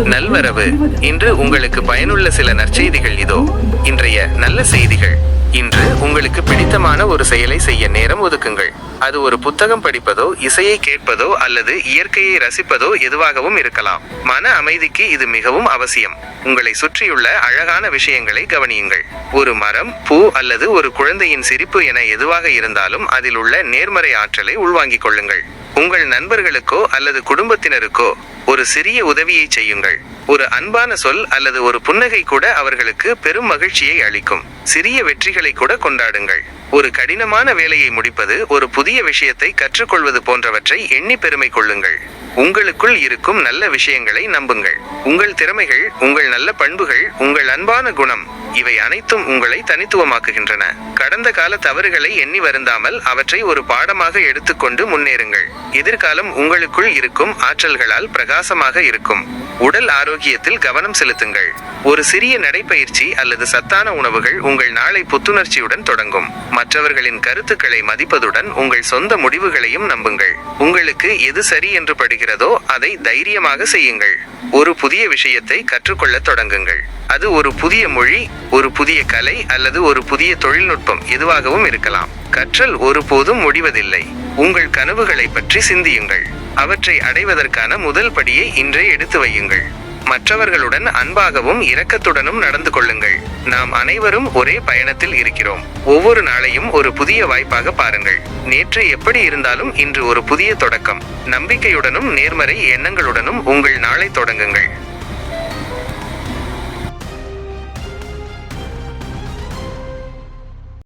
நல்வரவு. இன்று உங்களுக்கு பயனுள்ள சில நற்செய்திகள் இதோ. இன்றைய நல்ல செய்திகள். இன்று உங்களுக்கு பிடித்தமான ஒரு செயலை செய்ய நேரம் ஒதுக்குங்கள். அது ஒரு புத்தகம் படிப்பதோ, இசையை கேட்பதோ அல்லது இயற்கையை ரசிப்பதோ எதுவாகவும் இருக்கலாம். மன அமைதிக்கு இது மிகவும் அவசியம். உங்களை சுற்றியுள்ள அழகான விஷயங்களை கவனியுங்கள். ஒரு மரம், பூ அல்லது ஒரு குழந்தையின் சிரிப்பு என எதுவாக இருந்தாலும் அதில் உள்ள நேர்மறை ஆற்றலை உள்வாங்கிக் கொள்ளுங்கள். உங்கள் நண்பர்களுக்கோ அல்லது குடும்பத்தினருக்கோ ஒரு சிறிய உதவியை செய்யுங்கள். ஒரு அன்பான சொல் அல்லது ஒரு புன்னகை கூட அவர்களுக்கு பெரும் மகிழ்ச்சியை அளிக்கும். சிறிய வெற்றிகளை கூட கொண்டாடுங்கள். ஒரு கடினமான வேலையை முடிப்பது, ஒரு புதிய விஷயத்தை கற்றுக்கொள்வது போன்றவற்றை எண்ணி பெருமை கொள்ளுங்கள். உங்களுக்குள் இருக்கும் நல்ல விஷயங்களை நம்புங்கள். உங்கள் திறமைகள், உங்கள் நல்ல பண்புகள், உங்கள் அன்பான குணம், இவை அனைத்தும் உங்களை தனித்துவமாக்குகின்றன. கடந்த கால தவறுகளை எண்ணி வருந்தாமல் அவற்றை ஒரு பாடமாக எடுத்துக்கொண்டு முன்னேறுங்கள். எதிர்காலம் உங்களுக்குள் இருக்கும் ஆற்றல்களால் பிரகாசமாக இருக்கும். உடல் ஆரோக்கியத்தில் கவனம் செலுத்துங்கள். ஒரு சிறிய நடைப்பயிற்சி அல்லது சத்தான உணவுகள் உங்கள் நாளை புத்துணர்ச்சியுடன் தொடங்கும். மற்றவர்களின் கருத்துக்களை மதிப்பதுடன் உங்கள் சொந்த முடிவுகளையும் நம்புங்கள். உங்களுக்கு எது சரி என்று படுகிறதோ அதை தைரியமாக செய்யுங்கள். ஒரு புதிய விஷயத்தை கற்றுக்கொள்ள தொடங்குங்கள். அது ஒரு புதிய மொழி, ஒரு புதிய கலை அல்லது ஒரு புதிய தொழில்நுட்பம் எதுவாகவும் இருக்கலாம். கற்றல் ஒருபோதும் முடிவதில்லை. உங்கள் கனவுகளை பற்றி சிந்தியுங்கள். அவற்றை அடைவதற்கான முதல் படியை இன்றே எடுத்து வையுங்கள். மற்றவர்களுடன் அன்பாகவும் இரக்கத்துடனும் நடந்து கொள்ளுங்கள். நாம் அனைவரும் ஒரே பயணத்தில் இருக்கிறோம். ஒவ்வொரு நாளையும் ஒரு புதிய வாய்ப்பாக பாருங்கள். நேற்று எப்படி இருந்தாலும் இன்று ஒரு புதிய தொடக்கம். நம்பிக்கையுடனும் நேர்மறை எண்ணங்களுடனும் உங்கள் நாளை தொடங்குங்கள்.